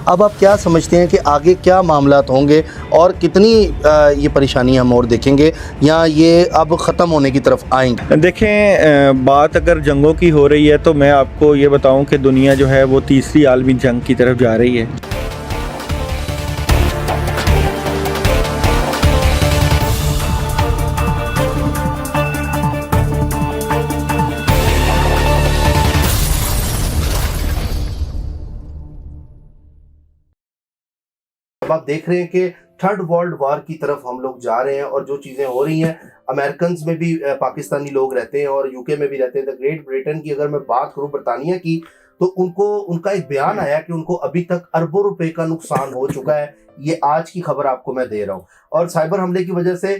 اب آپ کیا سمجھتے ہیں کہ آگے کیا معاملات ہوں گے اور کتنی یہ پریشانیاں ہم اور دیکھیں گے یا یہ اب ختم ہونے کی طرف آئیں گے؟ دیکھیں، بات اگر جنگوں کی ہو رہی ہے تو میں آپ کو یہ بتاؤں کہ دنیا جو ہے وہ تیسری عالمی جنگ کی طرف جا رہی ہے۔ آپ دیکھ رہے ہیں کہ تھرڈ ورلڈ وار کی طرف ہم لوگ جا رہے ہیں اور جو چیزیں ہو رہی ہیں، امریکنز میں بھی پاکستانی لوگ رہتے ہیں اور یو کے میں بھی رہتے ہیں۔ گریٹ بریٹن کی اگر میں بات کروں، برطانیہ کی، تو ان کا ایک بیان آیا کہ ان کو ابھی تک اربوں روپے کا نقصان ہو چکا ہے۔ یہ آج کی خبر آپ کو میں دے رہا ہوں، اور سائبر حملے کی وجہ سے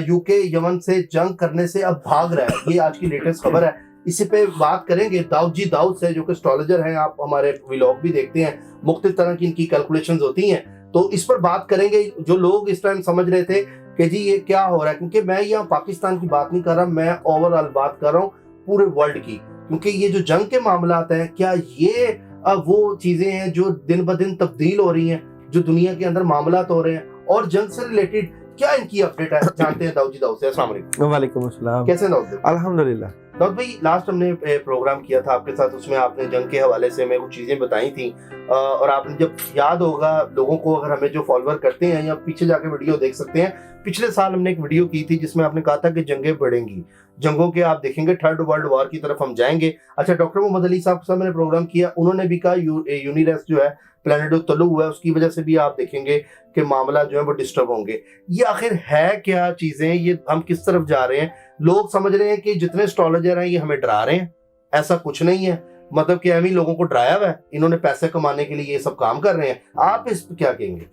یو کے یمن سے جنگ کرنے سے اب بھاگ رہا ہے۔ یہ آج کی لیٹسٹ خبر ہے، اسی پہ بات کریں گے داؤد سے، جو کہ اسٹرالوجر ہیں۔ آپ ہمارے ولاگ بھی دیکھتے ہیں، مختلف طرح کی ان کی کیلکولیشنز ہوتی ہیں، تو اس پر بات کریں گے۔ جو لوگ اس ٹائم سمجھ رہے تھے کہ جی یہ کیا ہو رہا ہے، کیونکہ میں یہاں پاکستان کی بات نہیں کر رہا، میں اوور آل بات کر رہا ہوں پورے ورلڈ کی، کیونکہ یہ جو جنگ کے معاملات ہیں، کیا یہ وہ چیزیں ہیں جو دن بدن تبدیل ہو رہی ہیں، جو دنیا کے اندر معاملات ہو رہے ہیں، اور جنگ سے ریلیٹڈ کیا ان کی اپڈیٹ ہے، جانتے ہیں داؤد سے۔ السلام علیکم۔ وعلیکم السلام۔ کیسے ہیں داؤد؟ الحمدللہ۔ داؤد بھائی، لاسٹ ہم نے پروگرام کیا تھا آپ کے ساتھ، اس میں آپ نے جنگ کے حوالے سے میں کچھ چیزیں بتائی تھیں، اور آپ نے جب یاد ہوگا لوگوں کو، اگر ہمیں جو فالوور کرتے ہیں یا پیچھے جا کے ویڈیو دیکھ سکتے ہیں، پچھلے سال ہم نے ایک ویڈیو کی تھی جس میں آپ نے کہا تھا کہ جنگیں بڑھیں گی، جنگوں کے آپ دیکھیں گے تھرڈ ورلڈ وار کی طرف ہم جائیں گے۔ اچھا، ڈاکٹر محمد علی صاحب کے ساتھ میں نے پروگرام کیا، انہوں نے بھی کہا یونیریس جو ہے پلانیٹ طلوع ہوا ہے، اس کی وجہ سے بھی آپ دیکھیں گے کہ معاملات جو ہیں وہ ڈسٹرب ہوں گے۔ یہ آخر ہے کیا چیزیں، یہ ہم کس طرف جا رہے ہیں؟ لوگ سمجھ رہے ہیں کہ جتنے اسٹرالوجر ہیں یہ ہمیں ڈرا رہے ہیں، ایسا کچھ نہیں ہے، مطلب کہ ہم ہی لوگوں کو ڈرایا ہوا ہے، انہوں نے پیسے کمانے کے لیے یہ سب کام کر رہے ہیں۔ آپ اس پہ کیا کہیں گے؟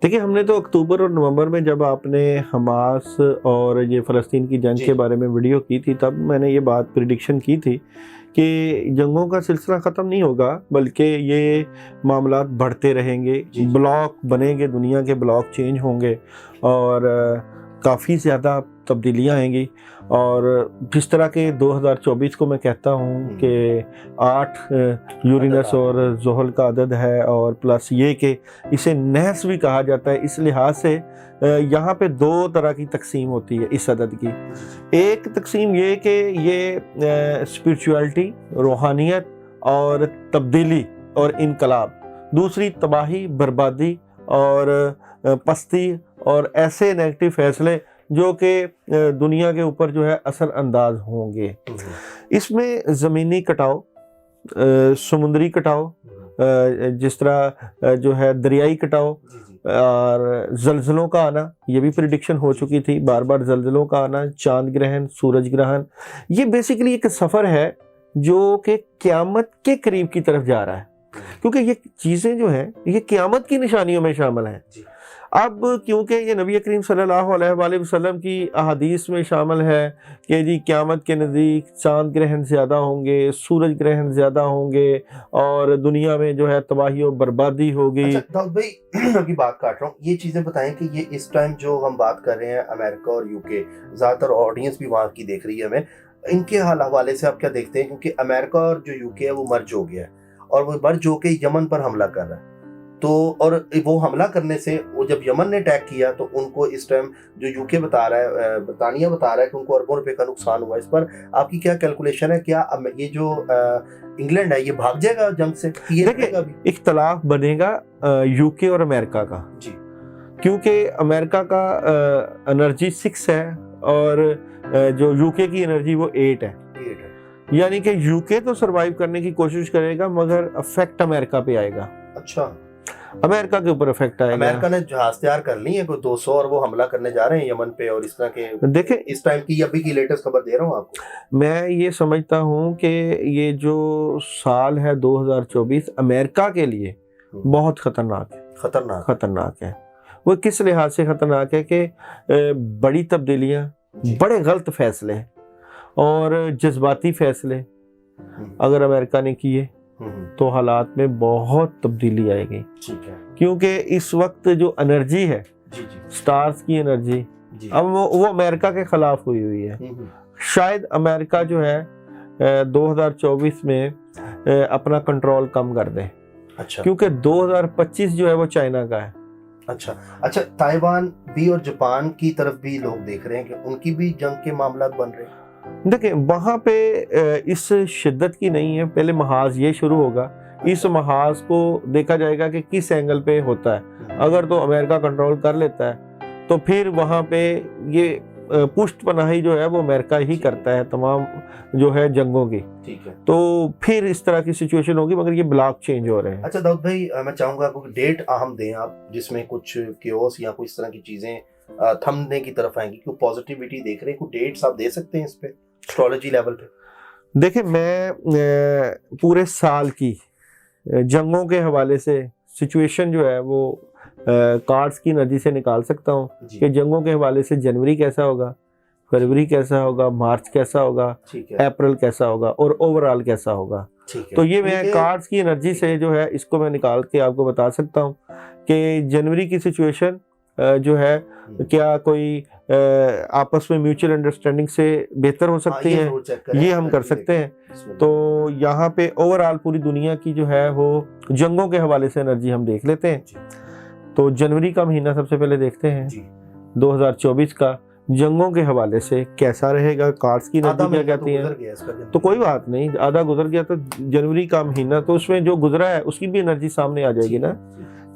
دیکھیں، ہم نے تو اکتوبر اور نومبر میں جب آپ نے حماس اور یہ فلسطین کی جنگ کے بارے میں ویڈیو کی تھی، تب میں نے یہ بات پریڈکشن کی تھی کہ جنگوں کا سلسلہ ختم نہیں ہوگا، بلکہ یہ معاملات بڑھتے رہیں گے، بلاک بنیں گے، دنیا کے بلاک چینج ہوں گے، اور کافی زیادہ تبدیلیاں آئیں گی۔ اور جس طرح کے 2024 کو میں کہتا ہوں کہ 8 یورینس اور زحل کا عدد ہے، اور پلس یہ کہ اسے نحس بھی کہا جاتا ہے، اس لحاظ سے یہاں پہ 2 طرح کی تقسیم ہوتی ہے اس عدد کی۔ ایک تقسیم یہ کہ یہ اسپرچویلٹی، روحانیت اور تبدیلی اور انقلاب، دوسری تباہی، بربادی اور پستی اور ایسے نیگیٹو فیصلے جو کہ دنیا کے اوپر جو ہے اثر انداز ہوں گے۔ اس میں زمینی کٹاؤ، سمندری کٹاؤ، جس طرح جو ہے دریائی کٹاؤ، اور زلزلوں کا آنا، یہ بھی پریڈکشن ہو چکی تھی، بار بار زلزلوں کا آنا، چاند گرہن، سورج گرہن، یہ بیسیکلی ایک سفر ہے جو کہ قیامت کے قریب کی طرف جا رہا ہے، کیونکہ یہ چیزیں جو ہیں یہ قیامت کی نشانیوں میں شامل ہیں۔ اب کیونکہ یہ نبی کریم صلی اللہ علیہ وآلہ وسلم کی احادیث میں شامل ہے کہ جی قیامت کے نزدیک چاند گرہن زیادہ ہوں گے، سورج گرہن زیادہ ہوں گے، اور دنیا میں جو ہے تباہی و بربادی ہوگی۔ اچھا داؤد بھائی، ابھی بات کاٹ رہا ہوں، یہ چیزیں بتائیں کہ یہ اس ٹائم جو ہم بات کر رہے ہیں امریکہ اور یو کے، زیادہ تر آڈینس بھی وہاں کی دیکھ رہی ہے ہمیں، ان کے حوالے سے آپ کیا دیکھتے ہیں؟ کیونکہ امریکہ اور جو یو کے ہے وہ مرج ہو گیا ہے، اور وہ مرج ہو کے یمن پر حملہ کر رہا ہے، تو اور وہ حملہ کرنے سے وہ جب یمن نے اٹیک کیا تو ان کو اس ٹائم جو یو کے بتا رہا ہے، برطانیہ بتا رہا ہے کہ ان کو اربوں روپے کا نقصان ہوا۔ اس پر آپ کی کیا کیلکولیشن ہے؟ کیا یہ جو انگلینڈ ہے یہ بھاگ جائے گا جنگ سے؟ اختلاف بنے گا یو کے اور امریکہ کا، جی، کیونکہ امریکہ کا انرجی 6 ہے اور جو یو کے کی انرجی وہ 8 ہے، یعنی کہ یو کے تو سروائیو کرنے کی کوشش کرے گا، مگر افیکٹ امریکہ پہ آئے گا۔ اچھا، امریکہ کے اوپر افیکٹ آئے گا۔ امریکہ نے جہاز تیار کر لی ہے، کوئی 200، اور وہ حملہ کرنے جا رہے ہیں یمن پہ، اور اس طرح کے دیکھیں اس ٹائم کی ابھی کی لیٹسٹ خبر دے رہا ہوں آپ کو۔ میں یہ سمجھتا ہوں کہ یہ جو سال ہے 2024 امریکہ کے لیے بہت خطرناک ہے۔ وہ کس لحاظ سے خطرناک ہے کہ بڑی تبدیلیاں، بڑے غلط فیصلے اور جذباتی فیصلے اگر امریکہ نے کیے تو حالات میں بہت تبدیلی آئے گی، کیونکہ اس وقت جو انرجی ہے سٹارز کی انرجی، اب وہ امریکہ کے خلاف ہوئی ہے۔ شاید امریکہ جو ہے 2024 میں اپنا کنٹرول کم کر دے، अच्छा क्योंकि 2025 जो है वो चाइना का है। अच्छा, ताइवान भी और जापान की तरफ भी लोग देख रहे हैं कि उनकी भी जंग के मामला बन रहे हैं। देखिए वहाँ पे इस शिद्दत की नहीं है, पहले महाज ये शुरू होगा, इस महाज को देखा जाएगा कि किस एंगल पे होता है। अगर तो अमेरिका कंट्रोल कर लेता है तो फिर वहाँ पे ये पुष्ट पनाही जो है वो अमेरिका ही करता है तमाम जो है जंगों की। ठीक है, तो फिर इस तरह की सिचुएशन होगी, मगर ये ब्लॉक चेंज हो रहे हैं। अच्छा दाऊद भाई, मैं चाहूंगा कोई डेट अहम दें आप जिसमें कुछ क्योस या कोई इस तरह की चीजें थमने की तरफ आएंगी, क्यों पॉजिटिविटी देख रहे हैं, कोई डेट्स आप दे सकते हैं इस पे एस्ट्रोलॉजी लेवल पे? देखिए मैं पूरे साल की जंगों के हवाले से सिचुएशन जो है वो कार्ड्स की एनर्जी से निकाल सकता हूँ कि जंगों के हवाले से जनवरी कैसा होगा, फरवरी कैसा होगा, मार्च कैसा होगा, अप्रैल कैसा होगा और ओवरऑल कैसा होगा। तो ये मैं कार्ड्स की एनर्जी से जो है इसको मैं निकाल के आपको बता सकता हूँ कि जनवरी की सिचुएशन जो है क्या कोई आपस में म्यूचुअल अंडरस्टैंडिंग से बेहतर हो सकती है, ये हम कर सकते हैं। तो यहाँ पे ओवरऑल पूरी दुनिया की जो है वो जंगों के हवाले से एनर्जी हम देख लेते हैं। तो जनवरी का महीना सबसे पहले देखते हैं 2024 का जंगों के हवाले से कैसा रहेगा, कार्ड्स की एनर्जी क्या कहती है। तो कोई बात नहीं, आधा गुजर गया तो जनवरी का महीना तो उसमें जो गुजरा है उसकी भी एनर्जी सामने आ जाएगी ना।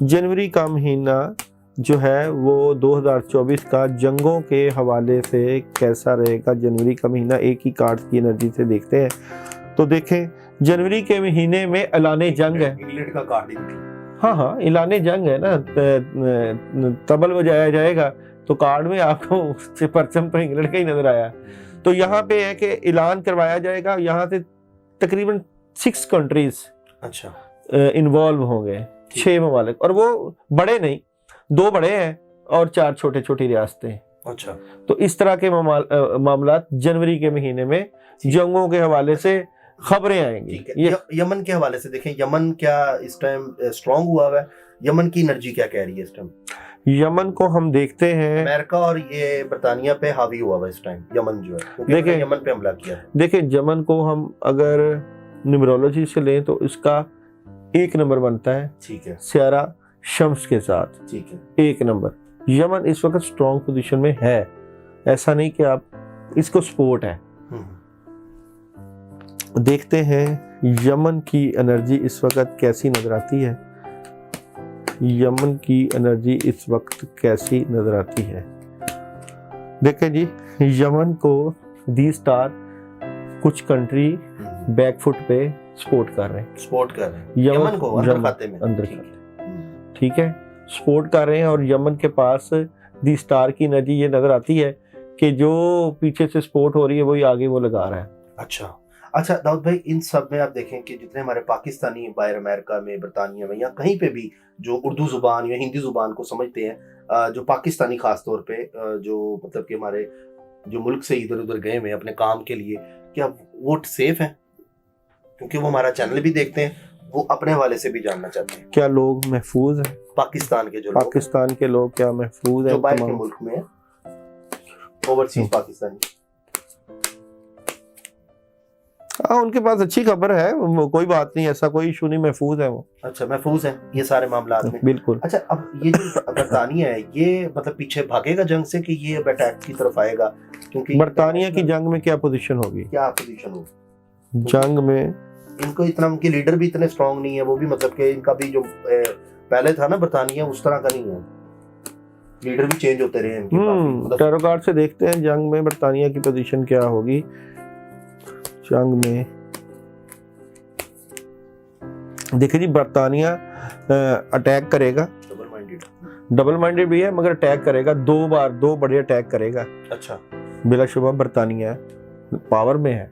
जनवरी का महीना जो है वो 2024 का जंगों के हवाले से कैसा रहेगा। जनवरी का महीना एक ही कार्ड की एनर्जी से देखते हैं। तो देखें जनवरी के महीने में ऐलाने जंग है, इंग्लैंड का कार्ड। हाँ ऐलाने जंग है ना, तबल बजाया जाएगा तो कार्ड में आपको परचम तो इंग्लैंड का ही नजर आया। तो यहाँ पे है कि ऐलान करवाया जाएगा, यहाँ से तकरीबन 6 कंट्रीज इन्वॉल्व होंगे, 6 ममालिक, और वो बड़े नहीं, 2 बड़े हैं और 4 छोटे छोटी रियासतें। अच्छा, तो इस तरह के मामला जनवरी के महीने में जंगों के हवाले से खबरें आएंगी। यमन के हवाले से देखें, यमन क्या इस टाइम स्ट्रांग हुआ है? यमन की एनर्जी क्या कह रही है इस टाइम? यमन को हम देखते हैं अमेरिका और ये बर्तानिया पे हावी हुआ है इस टाइम यमन जो है, देखिए यमन पे हमला किया। देखिए यमन को हम अगर न्यूमरोलॉजी से लें तो इसका 1 नंबर बनता है, ठीक है, सियारा शम्स के साथ, ठीक है, 1 नंबर। यमन इस वक्त स्ट्रॉन्ग पोजीशन में है, ऐसा नहीं कि आप इसको सपोर्ट है। देखते हैं यमन की एनर्जी इस वक्त कैसी नजर आती है। यमन की एनर्जी इस वक्त कैसी नजर आती है, देखें जी। यमन को दी स्टार कुछ कंट्री बैकफुट पे सपोर्ट कर रहे हैं, यमन को अंदर खाते में, अंदर ठीक है, सपोर्ट कर रहे हैं। और यमन के पास दी स्टार की एनर्जी ये नजर आती है कि जो पीछे से सपोर्ट हो रही है वही आगे वो लगा रहा है। अच्छा दाऊद भाई, इन सब में आप देखें कि जितने हमारे पाकिस्तानी बाहर अमेरिका में, बरतानिया में या कहीं पे भी जो उर्दू जुबान या हिंदी जुबान को समझते हैं, जो पाकिस्तानी खास तौर पे जो मतलब कि हमारे जो मुल्क से इधर उधर गए हुए अपने काम के लिए, क्या वो सेफ है? क्योंकि वो हमारा चैनल भी देखते हैं, वो अपने हवाले से भी जानना चाहते हैं क्या लोग महफूज हैं, पाकिस्तान के पाकिस्तान के लोग क्या महफूज हैं जो बाहर के मुल्क में ओवरसीज पाकिस्तानी? हाँ, उनके पास अच्छी खबर है, कोई बात नहीं, ऐसा कोई इशू नहीं, महफूज है वो। अच्छा, महफूज है ये सारे मामला में, बिल्कुल। अच्छा, अब ये जो बरतानिया है ये मतलब पीछे भागेगा जंग से कि ये अब अटैक की तरफ आएगा? क्योंकि बरतानिया की जंग में क्या पोजीशन होगी, जंग में इनको इतना, उनके लीडर भी इतने स्ट्रांग नहीं है, वो भी मतलब कि इनका भी जो पहले था ना बरतानिया उस तरह का नहीं है, लीडर भी चेंज होते रहे हैं। टैरो कार्ड से देखते हैं जंग में बरतानिया की पोजीशन क्या होगी। जंग में देखिए जी, बरतानिया अटैक करेगा, डबल माइंडेड भी है मगर अटैक करेगा, 2 बड़े अटैक करेगा। अच्छा, बिलाशुबा बरतानिया पावर में है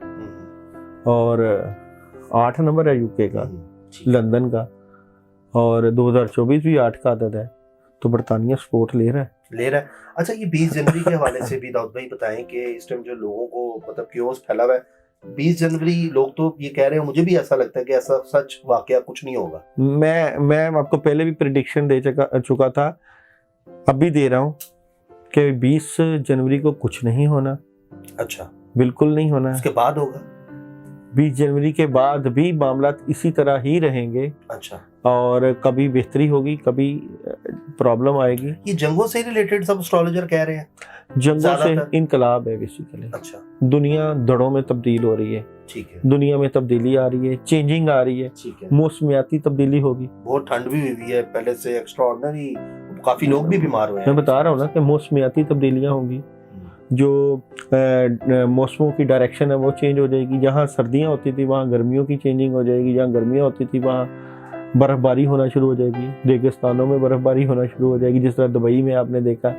और 8 नंबर है यूके का, लंदन का, और 2024 भी 8 का आदत है, तो बरतानिया सपोर्ट ले रहा है। अच्छा, ये 20 जनवरी के हवाले से भी दाऊद भाई बताएं कि इस टाइम जो लोगों को मतलब क्योस फैला हुआ है 20 जनवरी, लोग तो ये कह रहे हैं, मुझे भी ऐसा लगता है कि ऐसा सच वाकया कुछ नहीं होगा। मैं आपको पहले भी प्रेडिक्शन दे चुका था, अभी दे रहा हूँ कि 20 जनवरी को कुछ नहीं होना। अच्छा, बिल्कुल नहीं होना। उसके बाद होगा 20 जनवरी के बाद भी मामला इसी तरह ही रहेंगे अच्छा, और कभी बेहतरी होगी, कभी प्रॉब्लम आएगी। ये जंगों से रिलेटेड सब एस्ट्रोलॉजर कह रहे हैं? जंगों से ज्यादातर? इनकलाब है बेसिकली। अच्छा, दुनिया धड़ों में तब्दील हो रही है, ठीक है, दुनिया में तब्दीली आ रही है, चेंजिंग आ रही है, ठीक है। मौसमियाती तब्दीली होगी। बहुत ठंड भी हुई है पहले से, एक्स्ट्राऑर्डिनरी, काफी लोग भी बीमार हुए हैं। मैं बता रहा हूँ ना कि मौसमियाती तब्दीलियाँ होंगी, जो मौसमों की डायरेक्शन है वो चेंज हो जाएगी। जहाँ सर्दियाँ होती थी वहाँ गर्मियों की चेंजिंग हो जाएगी, जहाँ गर्मियाँ होती थी वहाँ बर्फबारी होना शुरू हो जाएगी, रेगिस्तानों में बर्फबारी होना शुरू हो जाएगी, जिस तरह दुबई में आपने देखा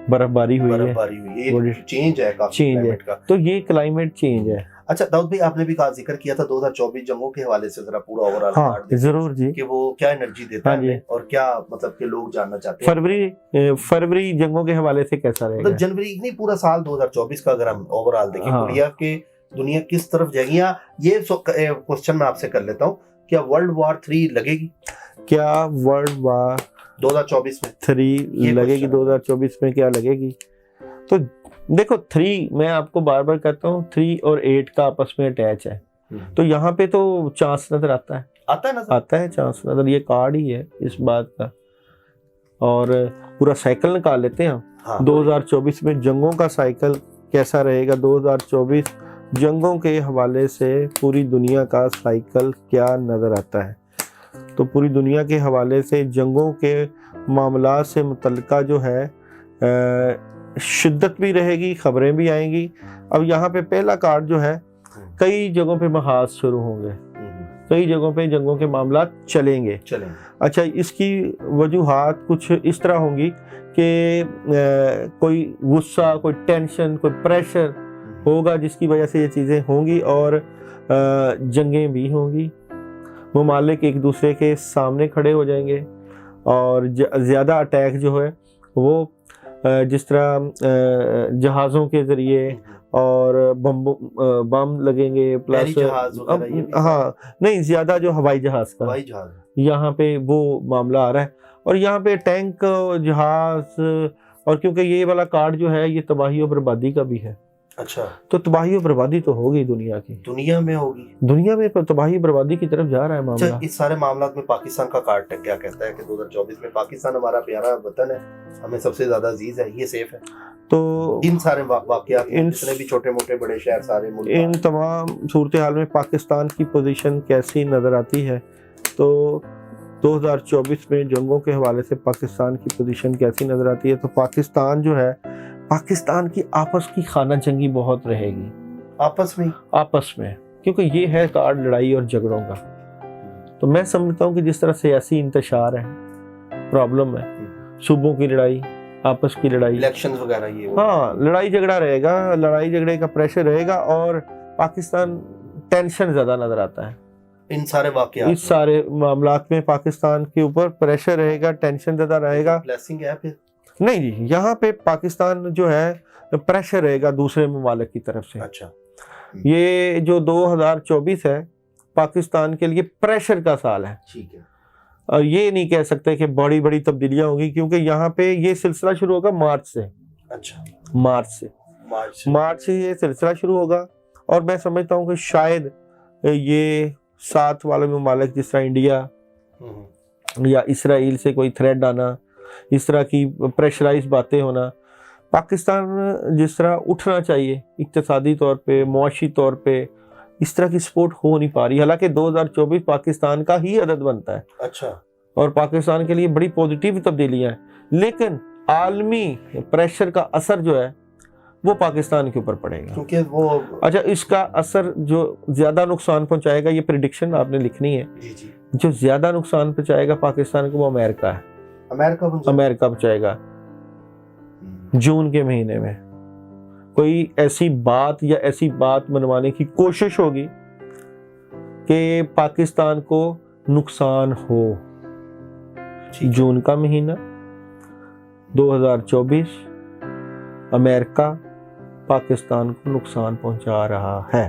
बर्फबारी हुई है, चेंज है काफी चेंज है। क्लाइमेट का। तो ये क्लाइमेट चेंज है। अच्छा दाऊद भाई, आपने भी कहा, जिक्र किया था 2024 जंगों के हवाले से, जरा पूरा ओवरऑल हाँ जरूर जी, कि वो क्या एनर्जी देता हाँ है जी, हमें, और क्या मतलब कि लोग जानना चाहते हैं। फरवरी जंगों के हवाले से कैसा रहेगा? मतलब जनवरी नहीं, पूरा साल 2024 का अगर हम ओवरऑल देखें, हाँ। दुनिया किस तरफ जाएगी? या ये क्वेश्चन मैं आपसे कर लेता हूँ, क्या वर्ल्ड वॉर 3 लगेगी? क्या वर्ल्ड वॉर 2024 में 3 लगेगी? 2024 में क्या लगेगी? तो देखो 3, मैं आपको बार बार कहता हूँ 3 और 8 का आपस में अटैच है, तो यहाँ पे तो चांस नजर आता है, आता है चांस नजर, ये कार्ड ही है इस बात का। और पूरा साइकिल निकाल लेते हैं हम। हाँ। 2024 में जंगों का साइकिल कैसा रहेगा? 2024 जंगों के हवाले से पूरी दुनिया का साइकिल क्या नजर आता है? तो पूरी दुनिया के हवाले से जंगों के मामला से मुतल्लिका जो है शिद्दत भी रहेगी, खबरें भी आएंगी। अब यहाँ पे पहला कार्ड जो है, कई जगहों पे महाज शुरू होंगे, कई जगहों पे जंगों के मामला चलेंगे। अच्छा, इसकी वजूहात कुछ इस तरह होंगी कि कोई गुस्सा, कोई टेंशन, कोई प्रेशर होगा जिसकी वजह से ये चीज़ें होंगी, और जंगें भी होंगी। ममालिक एक दूसरे के सामने खड़े हो जाएंगे, और ज़्यादा अटैक जो है वो जिस तरह जहाज़ों के ज़रिए और बम लगेंगे, प्लस हाँ नहीं, ज़्यादा जो हवाई जहाज़ का, यहाँ पे वो मामला आ रहा है। और यहाँ पे टैंक, जहाज़, और क्योंकि ये वाला कार्ड जो है ये तबाही और बर्बादी का भी है। अच्छा, तो तबाही और बर्बादी तो होगी दुनिया की, दुनिया में होगी, दुनिया में तबाही बर्बादी की तरफ जा रहा है मामला। अच्छा, इस सारे मामला में पाकिस्तान का कार्ड क्या कहता है कि 2024 में पाकिस्तान हमारा प्यारा वतन है, हमें सबसे ज्यादा अजीज है, ये सेफ है? तो इन सारे वाकयात, जितने भी छोटे मोटे बड़े शहर, सारे मुल्क, इन तमाम सूरत हाल में पाकिस्तान की पोजीशन कैसी नजर आती है? तो 2024 में जंगों के हवाले से पाकिस्तान की पोजीशन कैसी नजर आती है? तो पाकिस्तान जो है, पाकिस्तान की आपस की खाना जंगी बहुत रहेगी, आपस में, क्योंकि ये है कार्ड लड़ाई और झगड़ों का। तो मैं समझता हूँ कि जिस तरह सियासी इंतशार है, प्रॉब्लम है, सूबों की लड़ाई, आपस की लड़ाई, इलेक्शंस वगैरह, ये हाँ लड़ाई झगड़ा रहेगा, लड़ाई झगड़े का प्रेशर रहेगा, और पाकिस्तान टेंशन ज्यादा नजर आता है। इन सारे वाकयात, इस सारे मामलात में पाकिस्तान के ऊपर प्रेशर रहेगा, टेंशन ज्यादा रहेगा। ब्लेसिंग है फिर? नहीं जी, यहाँ पे पाकिस्तान जो है प्रेशर रहेगा दूसरे ममालिक की तरफ से। अच्छा, ये जो 2024 है पाकिस्तान के लिए प्रेशर का साल है, ठीक है। और ये नहीं कह सकते कि बड़ी बड़ी तब्दीलियां होगी, क्योंकि यहाँ पे ये सिलसिला शुरू होगा मार्च से। अच्छा, मार्च से ये सिलसिला शुरू होगा, और मैं समझता हूँ कि शायद ये साथ वाले ममालिक जिस तरह इंडिया या इसराइल से कोई थ्रेट आना, इस तरह की प्रेशराइज बातें होना, पाकिस्तान जिस तरह उठना चाहिए इक्तिसादी तौर पे, मुआशी तौर पे, इस तरह की सपोर्ट हो नहीं पा रही। हालांकि 2024 पाकिस्तान का ही अदद बनता है। अच्छा, और पाकिस्तान के लिए बड़ी पॉजिटिव तब्दीलियां हैं, लेकिन आलमी प्रेशर का असर जो है वो पाकिस्तान के ऊपर पड़ेगा, क्योंकि वो अच्छा, इसका असर जो ज्यादा नुकसान पहुंचाएगा, ये प्रेडिक्शन आपने लिखनी है जी। जो ज्यादा नुकसान पहुंचाएगा पाकिस्तान को वो अमेरिका है, अमेरिका पहुंचाएगा। जून के महीने में कोई ऐसी बात या ऐसी बात मनवाने की कोशिश होगी कि पाकिस्तान को नुकसान हो। जून का महीना 2024, अमेरिका पाकिस्तान को नुकसान पहुंचा रहा है।